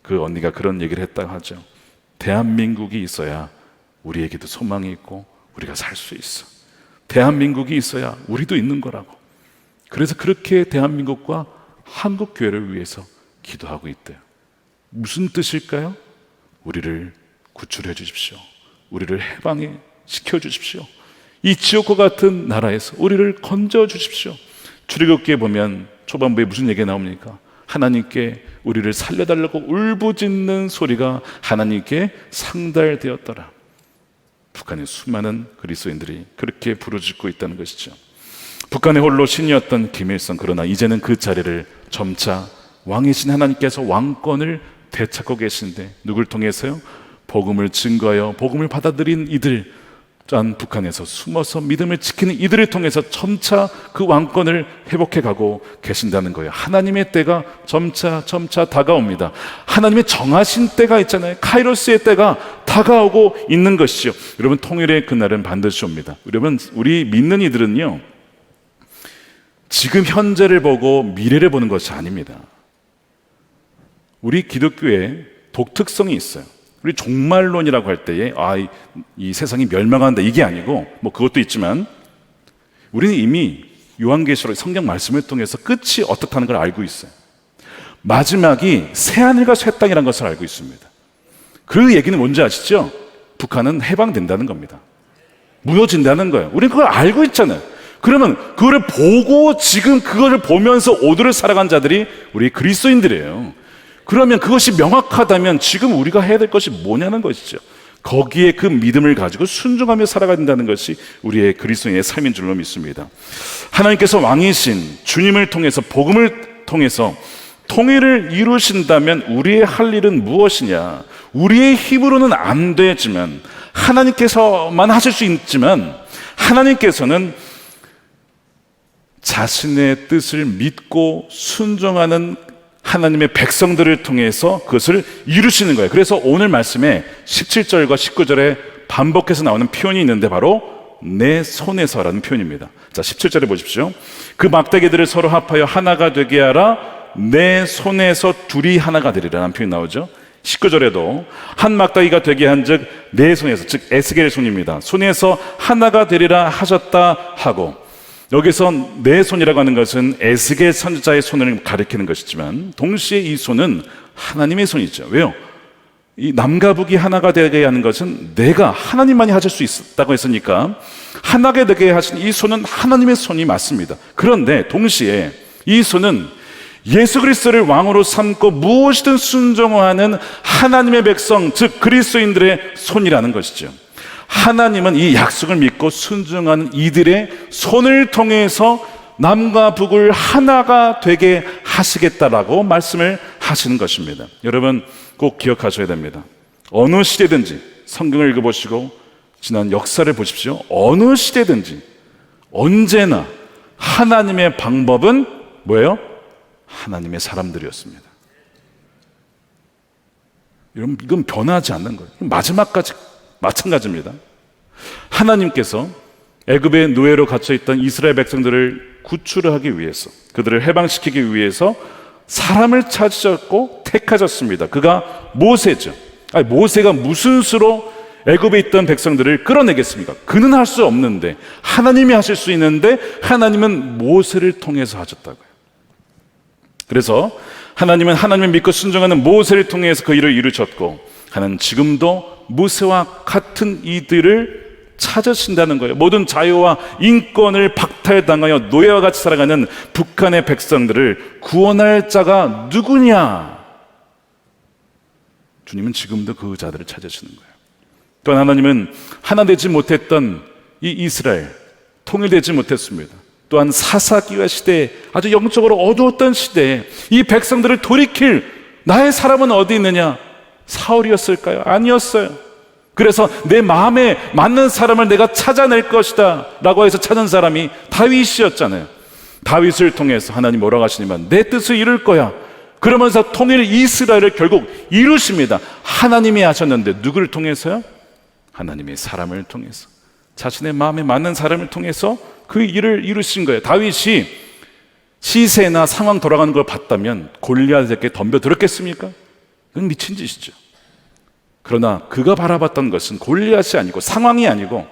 그 언니가 그런 얘기를 했다고 하죠. 대한민국이 있어야 우리에게도 소망이 있고 우리가 살 수 있어. 대한민국이 있어야 우리도 있는 거라고. 그래서 그렇게 대한민국과 한국 교회를 위해서 기도하고 있대요. 무슨 뜻일까요? 우리를 구출해 주십시오. 우리를 해방해 시켜 주십시오. 이 지옥과 같은 나라에서 우리를 건져 주십시오. 출애굽기에 보면 초반부에 무슨 얘기가 나옵니까? 하나님께 우리를 살려달라고 울부짖는 소리가 하나님께 상달되었더라. 북한의 수많은 그리스도인들이 그렇게 부르짖고 있다는 것이죠. 북한의 홀로 신이었던 김일성, 그러나 이제는 그 자리를 점차 왕이신 하나님께서 왕권을 되찾고 계신데 누굴 통해서요? 복음을 증거하여 복음을 받아들인 이들, 짠 북한에서 숨어서 믿음을 지키는 이들을 통해서 점차 그 왕권을 회복해 가고 계신다는 거예요. 하나님의 때가 점차 다가옵니다. 하나님의 정하신 때가 있잖아요. 카이로스의 때가 다가오고 있는 것이죠. 여러분, 통일의 그날은 반드시 옵니다. 여러분, 우리 믿는 이들은요 지금 현재를 보고 미래를 보는 것이 아닙니다. 우리 기독교에 독특성이 있어요. 우리 종말론이라고 할 때에 이 세상이 멸망한다 이게 아니고 뭐 그것도 있지만 우리는 이미 요한계시록 성경 말씀을 통해서 끝이 어떻다는 걸 알고 있어요. 마지막이 새하늘과 새 땅이라는 것을 알고 있습니다. 그 얘기는 뭔지 아시죠? 북한은 해방된다는 겁니다. 무너진다는 거예요. 우리는 그걸 알고 있잖아요. 그러면 그거를 보고 지금 그거를 보면서 오늘을 살아간 자들이 우리 그리스도인들이에요. 그러면 그것이 명확하다면 지금 우리가 해야 될 것이 뭐냐는 것이죠. 거기에 그 믿음을 가지고 순종하며 살아가야 된다는 것이 우리의 그리스도인의 삶인 줄로 믿습니다. 하나님께서 왕이신 주님을 통해서, 복음을 통해서 통일을 이루신다면 우리의 할 일은 무엇이냐? 우리의 힘으로는 안 되지만 하나님께서만 하실 수 있지만, 하나님께서는 자신의 뜻을 믿고 순종하는 하나님의 백성들을 통해서 그것을 이루시는 거예요. 그래서 오늘 말씀에 17절과 19절에 반복해서 나오는 표현이 있는데 바로 내 손에서라는 표현입니다. 자, 17절에 보십시오. 그 막대기들을 서로 합하여 하나가 되게 하라. 내 손에서 둘이 하나가 되리라는 표현이 나오죠. 19절에도 한 막대기가 되게 한즉 내 손에서, 즉 에스겔의 손입니다. 손에서 하나가 되리라 하셨다 하고, 여기서 내 손이라고 하는 것은 에스겔 선지자의 손을 가리키는 것이지만 동시에 이 손은 하나님의 손이죠. 왜요? 이 남과 북이 하나가 되게 하는 것은 내가, 하나님만이 하실 수 있다고 했으니까 하나가 되게 하신 이 손은 하나님의 손이 맞습니다. 그런데 동시에 이 손은 예수 그리스도를 왕으로 삼고 무엇이든 순종하는 하나님의 백성, 즉 그리스도인들의 손이라는 것이죠. 하나님은 이 약속을 믿고 순종하는 이들의 손을 통해서 남과 북을 하나가 되게 하시겠다라고 말씀을 하시는 것입니다. 여러분 꼭 기억하셔야 됩니다. 어느 시대든지 성경을 읽어보시고 지난 역사를 보십시오. 어느 시대든지 언제나 하나님의 방법은 뭐예요? 하나님의 사람들이었습니다. 여러분, 이건 변하지 않는 거예요. 마지막까지 마찬가지입니다. 하나님께서 애굽의 노예로 갇혀있던 이스라엘 백성들을 구출하기 위해서, 그들을 해방시키기 위해서 사람을 찾으셨고 택하셨습니다. 그가 모세죠. 아니, 모세가 무슨 수로 애굽에 있던 백성들을 끌어내겠습니까? 그는 할 수 없는데 하나님이 하실 수 있는데 하나님은 모세를 통해서 하셨다고요. 그래서 하나님은 하나님을 믿고 순종하는 모세를 통해서 그 일을 이루셨고, 하나님은 지금도 모세와 같은 이들을 찾으신다는 거예요. 모든 자유와 인권을 박탈당하여 노예와 같이 살아가는 북한의 백성들을 구원할 자가 누구냐? 주님은 지금도 그 자들을 찾으시는 거예요. 또한 하나님은 하나 되지 못했던 이 이스라엘, 통일되지 못했습니다. 또한 사사기와 시대에, 아주 영적으로 어두웠던 시대에 이 백성들을 돌이킬 나의 사람은 어디 있느냐? 사울이었을까요? 아니었어요. 그래서 내 마음에 맞는 사람을 내가 찾아낼 것이다 라고 해서 찾은 사람이 다윗이었잖아요. 다윗을 통해서 하나님 뭐라고 하시냐면 내 뜻을 이룰 거야. 그러면서 통일 이스라엘을 결국 이루십니다. 하나님이 하셨는데 누구를 통해서요? 하나님의 사람을 통해서, 자신의 마음에 맞는 사람을 통해서 그 일을 이루신 거예요. 다윗이 시세나 상황 돌아가는 걸 봤다면 골리앗에게 덤벼들었겠습니까? 그건 미친 짓이죠. 그러나 그가 바라봤던 것은 골리앗이 아니고 상황이 아니고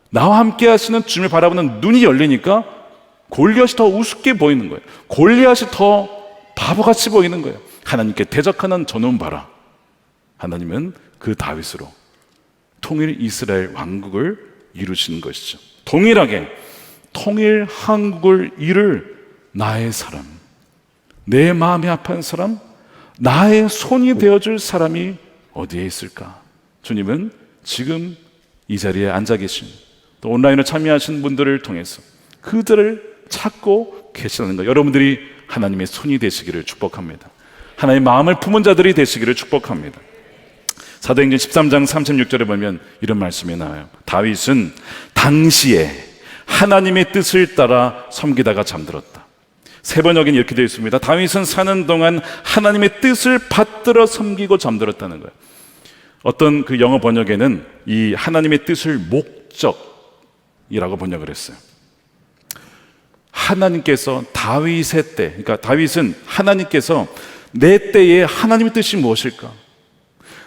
나와 함께 하시는 주님을 바라보는 눈이 열리니까 골리앗이 더 우습게 보이는 거예요. 골리앗이 더 바보같이 보이는 거예요. 하나님께 대적하는 저놈 봐라. 하나님은 그 다윗으로 통일 이스라엘 왕국을 이루시는 것이죠. 동일하게 통일 한국을 이룰 나의 사람, 내 마음이 아픈 사람, 나의 손이 되어줄 사람이 어디에 있을까? 주님은 지금 이 자리에 앉아 계신, 또 온라인으로 참여하신 분들을 통해서 그들을 찾고 계시는 거예요. 여러분들이 하나님의 손이 되시기를 축복합니다. 하나님의 마음을 품은 자들이 되시기를 축복합니다. 사도행전 13장 36절에 보면 이런 말씀이 나와요. 다윗은 당시에 하나님의 뜻을 따라 섬기다가 잠들었다. 세 번역엔 이렇게 되어 있습니다. 다윗은 사는 동안 하나님의 뜻을 받들어 섬기고 잠들었다는 거예요. 어떤 그 영어 번역에는 이 하나님의 뜻을 목적이라고 번역을 했어요. 하나님께서 다윗의 때, 그러니까 다윗은 하나님께서 내 때에 하나님의 뜻이 무엇일까?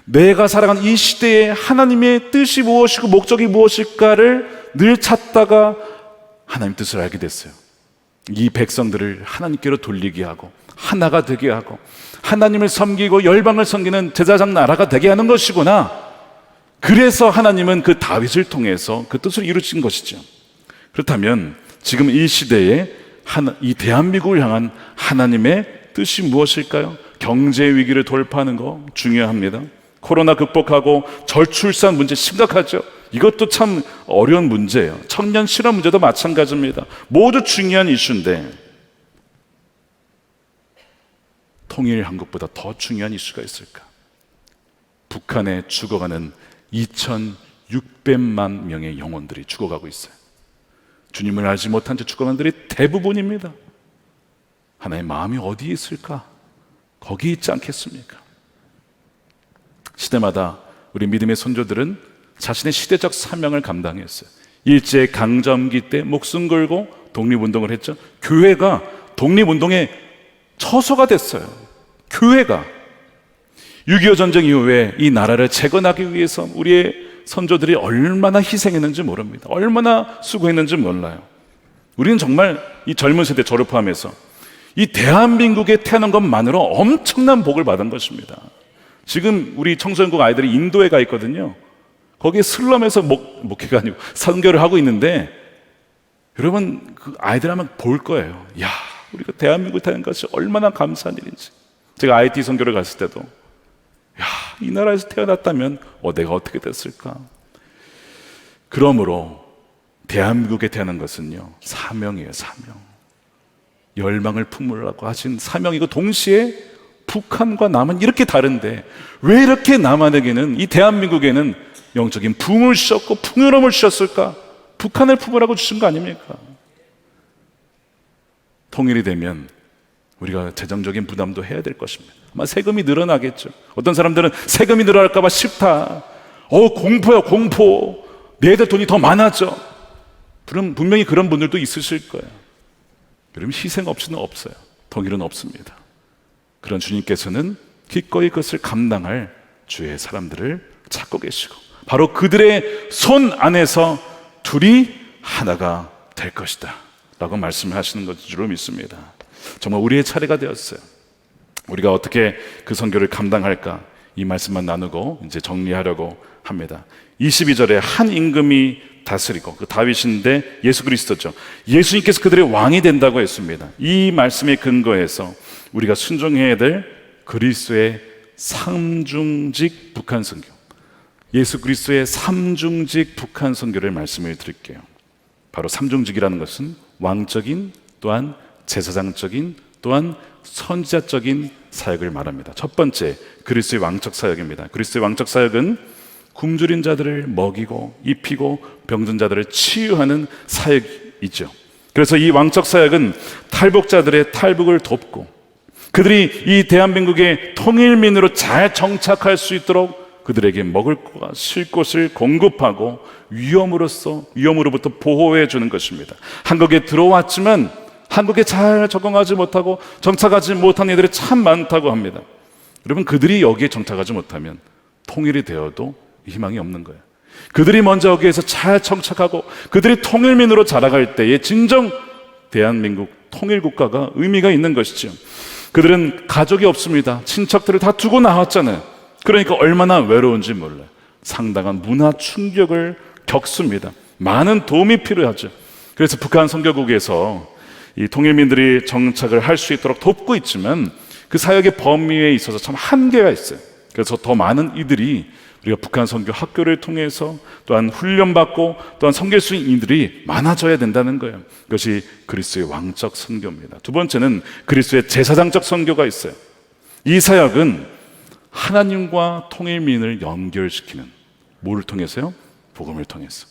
내가 살아가는 이 시대에 하나님의 뜻이 무엇이고 목적이 무엇일까를 늘 찾다가 하나님의 뜻을 알게 됐어요. 이 백성들을 하나님께로 돌리게 하고 하나가 되게 하고 하나님을 섬기고 열방을 섬기는 제사장 나라가 되게 하는 것이구나. 그래서 하나님은 그 다윗을 통해서 그 뜻을 이루신 것이죠. 그렇다면 지금 이 시대에 이 대한민국을 향한 하나님의 뜻이 무엇일까요? 경제 위기를 돌파하는 거 중요합니다. 코로나 극복하고 저출산 문제 심각하죠. 이것도 참 어려운 문제예요. 청년 실업 문제도 마찬가지입니다. 모두 중요한 이슈인데 통일 한국보다 더 중요한 이슈가 있을까? 북한에 죽어가는 2,600만 명의 영혼들이 죽어가고 있어요. 주님을 알지 못한 채 죽어가는 들이 대부분입니다. 하나님의 마음이 어디에 있을까? 거기 있지 않겠습니까? 시대마다 우리 믿음의 선조들은 자신의 시대적 사명을 감당했어요. 일제 강점기 때 목숨 걸고 독립운동을 했죠. 교회가 독립운동의 처소가 됐어요. 교회가 6.25 전쟁 이후에 이 나라를 재건하기 위해서 우리의 선조들이 얼마나 희생했는지 모릅니다. 얼마나 수고했는지 몰라요. 우리는 정말 이 젊은 세대 저를 포함해서 이 대한민국에 태어난 것만으로 엄청난 복을 받은 것입니다. 지금 우리 청소년국 아이들이 인도에 가 있거든요. 거기에 슬럼에서 목회가 아니고 선교를 하고 있는데 여러분 그 아이들 하면 볼 거예요. 야, 우리가 대한민국에 태어난 것이 얼마나 감사한 일인지. 제가 IT 선교를 갔을 때도 야, 이 나라에서 태어났다면 내가 어떻게 됐을까? 그러므로 대한민국에 태어난 것은요 사명이에요. 사명. 열망을 품으라고 하신 사명이고 동시에 북한과 남은 이렇게 다른데 왜 이렇게 남한에게는 이 대한민국에는 영적인 부흥을 주셨고 풍요로움을 주셨을까? 북한을 품으라고 주신 거 아닙니까? 통일이 되면 우리가 재정적인 부담도 해야 될 것입니다. 아마 세금이 늘어나겠죠. 어떤 사람들은 세금이 늘어날까 봐 싫다. 공포야 공포. 내들 돈이 더 많아져. 분명히 그런 분들도 있으실 거예요. 여러분 희생 없이는 없어요. 통일은 없습니다. 그런 주님께서는 기꺼이 그것을 감당할 주의 사람들을 찾고 계시고 바로 그들의 손 안에서 둘이 하나가 될 것이다 라고 말씀을 하시는 것 줄로 믿습니다. 정말 우리의 차례가 되었어요. 우리가 어떻게 그 선교를 감당할까 이 말씀만 나누고 이제 정리하려고 합니다. 22절에 한 임금이 다스리고 그 다윗인데 예수 그리스도죠. 예수님께서 그들의 왕이 된다고 했습니다. 이 말씀에 근거해서 우리가 순종해야 될 그리스도의 삼중직 북한 선교, 예수 그리스도의 삼중직 북한 선교를 말씀을 드릴게요. 바로 삼중직이라는 것은 왕적인 또한 제사장적인 또한 선지자적인 사역을 말합니다. 첫 번째 그리스도의 왕적 사역입니다. 그리스도의 왕적 사역은 굶주린 자들을 먹이고 입히고 병든 자들을 치유하는 사역이죠. 그래서 이 왕적 사역은 탈북자들의 탈북을 돕고 그들이 이 대한민국의 통일민으로 잘 정착할 수 있도록 그들에게 먹을 것과 쉴 곳을 공급하고 위험으로부터 보호해 주는 것입니다. 한국에 들어왔지만 한국에 잘 적응하지 못하고 정착하지 못한 이들이 참 많다고 합니다. 여러분 그들이 여기에 정착하지 못하면 통일이 되어도 희망이 없는 거예요. 그들이 먼저 여기에서 잘 정착하고 그들이 통일민으로 자라갈 때에 진정 대한민국 통일국가가 의미가 있는 것이죠. 그들은 가족이 없습니다. 친척들을 다 두고 나왔잖아요. 그러니까 얼마나 외로운지 몰라요. 상당한 문화 충격을 겪습니다. 많은 도움이 필요하죠. 그래서 북한 선교국에서 이 통일민들이 정착을 할 수 있도록 돕고 있지만 그 사역의 범위에 있어서 참 한계가 있어요. 그래서 더 많은 이들이 우리가 북한 선교 학교를 통해서 또한 훈련받고 또한 섬길 수 있는 이들이 많아져야 된다는 거예요. 그것이 그리스도의 왕적 선교입니다. 두 번째는 그리스도의 제사장적 선교가 있어요. 이 사역은 하나님과 통일민을 연결시키는 뭐를 통해서요? 복음을 통해서.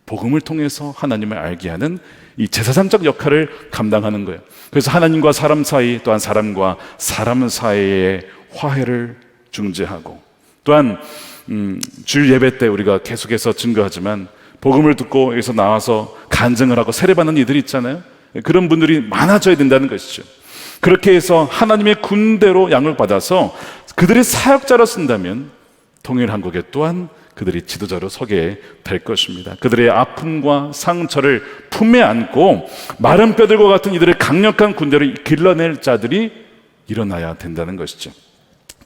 복음을 통해서 하나님을 알게 하는 이 제사장적 역할을 감당하는 거예요. 그래서 하나님과 사람 사이 또한 사람과 사람 사이의 화해를 중재하고 또한 주일 예배 때 우리가 계속해서 증거하지만 복음을 듣고 여기서 나와서 간증을 하고 세례받는 이들이 있잖아요. 그런 분들이 많아져야 된다는 것이죠. 그렇게 해서 하나님의 군대로 양육받아서 그들이 사역자로 쓴다면 통일 한국에 또한 그들이 지도자로 서게 될 것입니다. 그들의 아픔과 상처를 품에 안고 마른 뼈들과 같은 이들의 강력한 군대를 길러낼 자들이 일어나야 된다는 것이죠.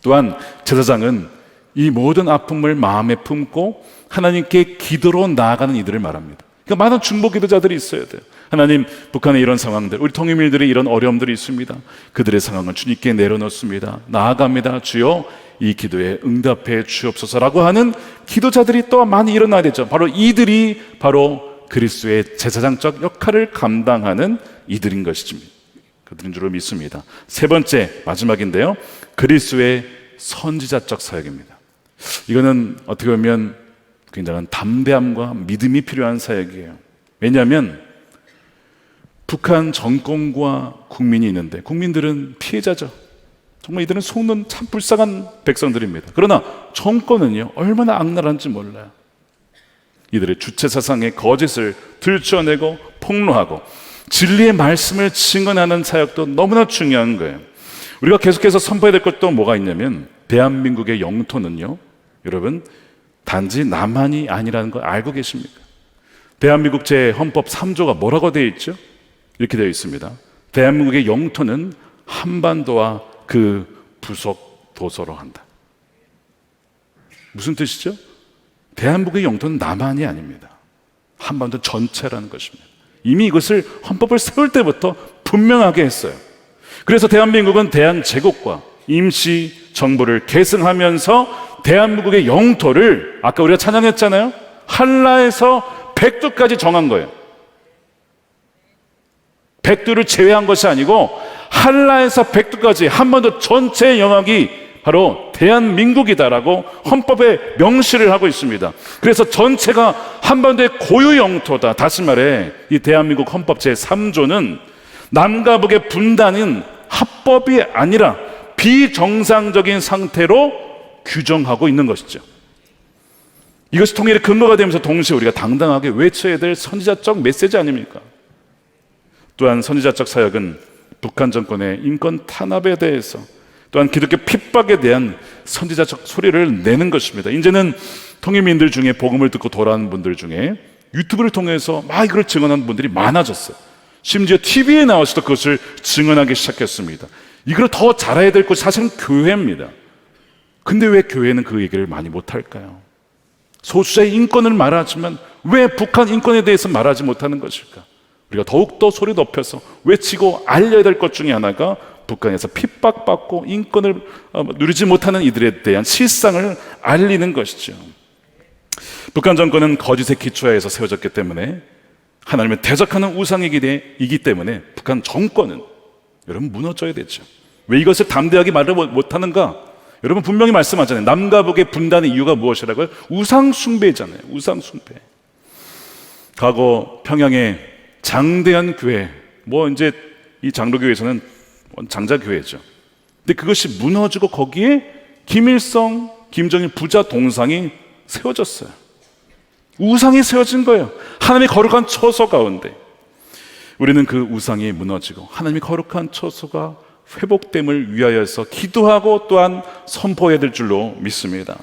또한 제사장은 이 모든 아픔을 마음에 품고 하나님께 기도로 나아가는 이들을 말합니다. 그러니까 많은 중보 기도자들이 있어야 돼요. 하나님, 북한의 이런 상황들, 우리 통일민들의 이런 어려움들이 있습니다. 그들의 상황을 주님께 내려놓습니다. 나아갑니다. 주여 이 기도에 응답해 주옵소서라고 하는 기도자들이 또 많이 일어나야 되죠. 바로 이들이 바로 그리스도의 제사장적 역할을 감당하는 이들인 것이죠. 그들인 줄로 믿습니다. 세 번째, 마지막인데요, 그리스도의 선지자적 사역입니다. 이거는 어떻게 보면 굉장한 담대함과 믿음이 필요한 사역이에요. 왜냐하면 북한 정권과 국민이 있는데 국민들은 피해자죠. 정말 이들은 속는 참 불쌍한 백성들입니다. 그러나 정권은요, 얼마나 악랄한지 몰라요. 이들의 주체사상의 거짓을 들춰내고 폭로하고 진리의 말씀을 증언하는 사역도 너무나 중요한 거예요. 우리가 계속해서 선포해야 될 것도 뭐가 있냐면, 대한민국의 영토는요, 여러분, 단지 남한이 아니라는 걸 알고 계십니까? 대한민국 제 헌법 3조가 뭐라고 되어 있죠? 이렇게 되어 있습니다. 대한민국의 영토는 한반도와 그 부속 도서로 한다. 무슨 뜻이죠? 대한민국의 영토는 남한이 아닙니다. 한반도 전체라는 것입니다. 이미 이것을 헌법을 세울 때부터 분명하게 했어요. 그래서 대한민국은 대한제국과 임시정부를 계승하면서 대한민국의 영토를 아까 우리가 찬양했잖아요. 한라에서 백두까지 정한 거예요. 백두를 제외한 것이 아니고 한라에서 백두까지 한반도 전체의 영역이 바로 대한민국이다라고 헌법에 명시를 하고 있습니다. 그래서 전체가 한반도의 고유 영토다. 다시 말해 이 대한민국 헌법 제3조는 남과 북의 분단은 합법이 아니라 비정상적인 상태로 규정하고 있는 것이죠. 이것이 통일의 근거가 되면서 동시에 우리가 당당하게 외쳐야 될 선지자적 메시지 아닙니까? 또한 선지자적 사역은 북한 정권의 인권 탄압에 대해서, 또한 기독교 핍박에 대한 선지자적 소리를 내는 것입니다. 이제는 통일민들 중에 복음을 듣고 돌아오는 분들 중에 유튜브를 통해서 막 이걸 증언하는 분들이 많아졌어요. 심지어 TV에 나와서도 그것을 증언하기 시작했습니다. 이걸 더 잘해야 될 곳이 사실은 교회입니다. 근데 왜 교회는 그 얘기를 많이 못할까요? 소수자의 인권을 말하지만 왜 북한 인권에 대해서 말하지 못하는 것일까? 우리가 더욱더 소리 높여서 외치고 알려야 될 것 중에 하나가 북한에서 핍박받고 인권을 누리지 못하는 이들에 대한 실상을 알리는 것이죠. 북한 정권은 거짓의 기초하에서 세워졌기 때문에, 하나님을 대적하는 우상이기 때문에 북한 정권은 여러분 무너져야 되죠. 왜 이것을 담대하게 말을 못하는가? 여러분 분명히 말씀하잖아요. 남과 북의 분단의 이유가 무엇이라고요? 우상 숭배잖아요. 우상 숭배. 과거 평양에 장대한 교회, 이제 이 장로교회에서는 장자교회죠. 근데 그것이 무너지고 거기에 김일성, 김정일 부자 동상이 세워졌어요. 우상이 세워진 거예요. 하나님의 거룩한 처소 가운데. 우리는 그 우상이 무너지고 하나님의 거룩한 처소가 회복됨을 위하여서 기도하고 또한 선포해야 될 줄로 믿습니다.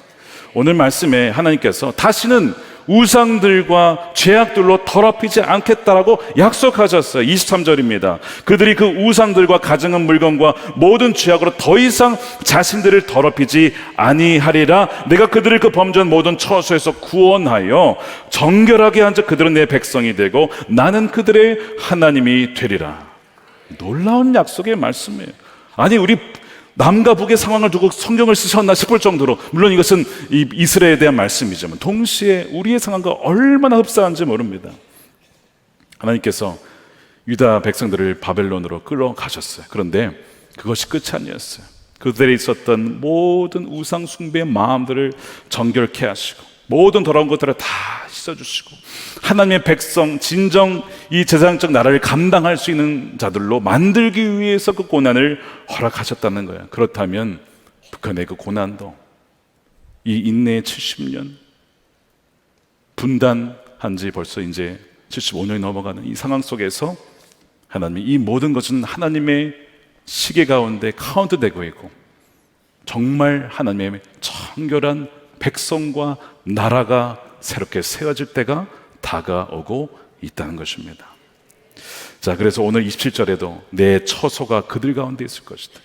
오늘 말씀에 하나님께서 다시는 우상들과 죄악들로 더럽히지 않겠다라고 약속하셨어요. 23절입니다. 그들이 그 우상들과 가증한 물건과 모든 죄악으로 더 이상 자신들을 더럽히지 아니하리라. 내가 그들을 그 범죄한 모든 처소에서 구원하여 정결하게 한즉 그들은 내 백성이 되고 나는 그들의 하나님이 되리라. 놀라운 약속의 말씀이에요. 아니, 우리 남과 북의 상황을 두고 성경을 쓰셨나 싶을 정도로, 물론 이것은 이스라엘에 대한 말씀이지만 동시에 우리의 상황과 얼마나 흡사한지 모릅니다. 하나님께서 유다 백성들을 바벨론으로 끌어가셨어요. 그런데 그것이 끝이 아니었어요. 그들에 있었던 모든 우상 숭배의 마음들을 정결케 하시고 모든 더러운 것들을 다 씻어주시고 하나님의 백성, 진정 이 제사장적 나라를 감당할 수 있는 자들로 만들기 위해서 그 고난을 허락하셨다는 거예요. 그렇다면 북한의 그 고난도 이 인내의 70년, 분단한 지 벌써 이제 75년이 넘어가는 이 상황 속에서 하나님이 이 모든 것은 하나님의 시계 가운데 카운트되고 있고 정말 하나님의 정결한 백성과 나라가 새롭게 세워질 때가 다가오고 있다는 것입니다. 자, 그래서 오늘 27절에도 내 처소가 그들 가운데 있을 것이다.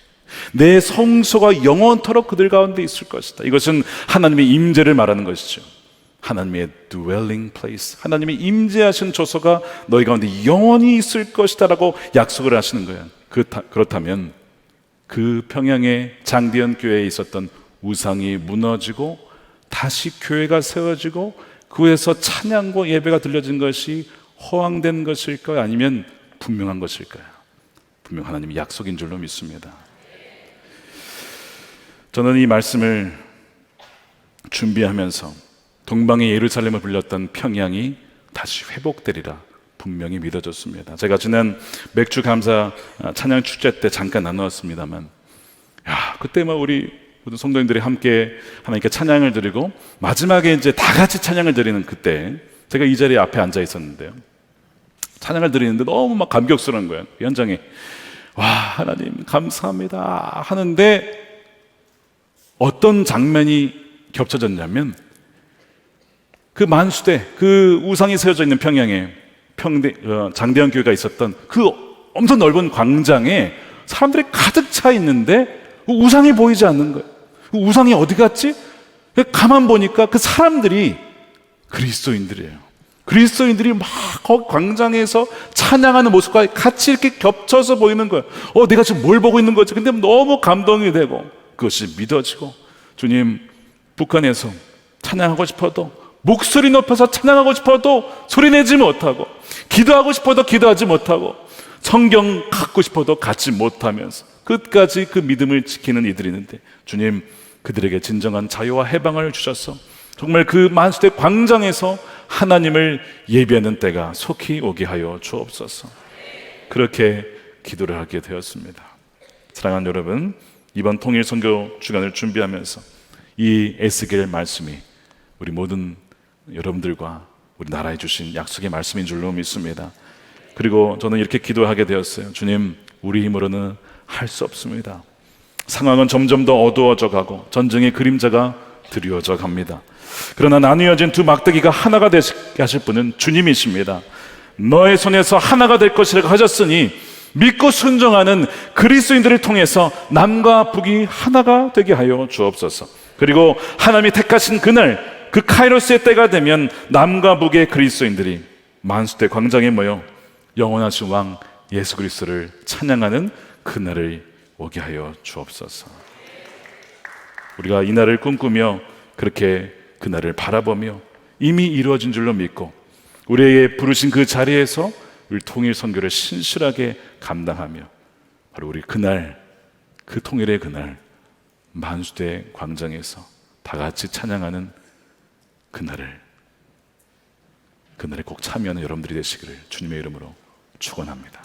내 성소가 영원토록 그들 가운데 있을 것이다. 이것은 하나님의 임재를 말하는 것이죠. 하나님의 dwelling place, 하나님의 임재하신 조소가 너희 가운데 영원히 있을 것이다 라고 약속을 하시는 거예요. 그렇다면 그 평양의 장대현 교회에 있었던 우상이 무너지고 다시 교회가 세워지고 그에서 찬양과 예배가 들려진 것이 허황된 것일까요? 아니면 분명한 것일까요? 분명 하나님의 약속인 줄로 믿습니다. 저는 이 말씀을 준비하면서 동방의 예루살렘을 불렸던 평양이 다시 회복되리라 분명히 믿어졌습니다. 제가 지난 맥주 감사 찬양 축제 때 잠깐 나누었습니다만, 그때 우리 모든 성도님들이 함께 하나님께 찬양을 드리고 마지막에 이제 다 같이 찬양을 드리는 그때 제가 이 자리에 앞에 앉아 있었는데요. 찬양을 드리는데 너무 막 감격스러운 거예요. 현장에 와 하나님 감사합니다 하는데 어떤 장면이 겹쳐졌냐면 그 만수대, 그 우상이 세워져 있는 평양에 장대현 교회가 있었던 그 엄청 넓은 광장에 사람들이 가득 차 있는데 우상이 보이지 않는 거예요. 우상이 어디 갔지? 가만 보니까 그 사람들이 그리스도인들이에요. 그리스도인들이 막 거기 광장에서 찬양하는 모습과 같이 이렇게 겹쳐서 보이는 거예요. 내가 지금 뭘 보고 있는 거지? 근데 너무 감동이 되고 그것이 믿어지고, 주님, 북한에서 찬양하고 싶어도, 목소리 높여서 찬양하고 싶어도 소리 내지 못하고, 기도하고 싶어도 기도하지 못하고, 성경 갖고 싶어도 갖지 못하면서 끝까지 그 믿음을 지키는 이들이 있는데, 주님, 그들에게 진정한 자유와 해방을 주셔서 정말 그 만수대 광장에서 하나님을 예배하는 때가 속히 오게 하여 주옵소서. 그렇게 기도를 하게 되었습니다. 사랑하는 여러분, 이번 통일 선교 주간을 준비하면서 이 에스겔 말씀이 우리 모든 여러분들과 우리 나라에 주신 약속의 말씀인 줄로 믿습니다. 그리고 저는 이렇게 기도하게 되었어요. 주님, 우리 힘으로는 할 수 없습니다. 상황은 점점 더 어두워져 가고 전쟁의 그림자가 드리워져 갑니다. 그러나 나누어진 두 막대기가 하나가 되게 하실 분은 주님이십니다. 너의 손에서 하나가 될 것이라고 하셨으니 믿고 순종하는 그리스도인들을 통해서 남과 북이 하나가 되게 하여 주옵소서. 그리고 하나님이 택하신 그날, 그 카이로스의 때가 되면 남과 북의 그리스도인들이 만수대 광장에 모여 영원하신 왕 예수 그리스도를 찬양하는 그날을 오게 하여 주옵소서. 우리가 이 날을 꿈꾸며 그렇게 그날을 바라보며 이미 이루어진 줄로 믿고 우리에게 부르신 그 자리에서 우리 통일 선교를 신실하게 감당하며 바로 우리 그날, 그 통일의 그날 만수대 광장에서 다 같이 찬양하는 그날에 꼭 참여하는 여러분들이 되시기를 주님의 이름으로 축원합니다.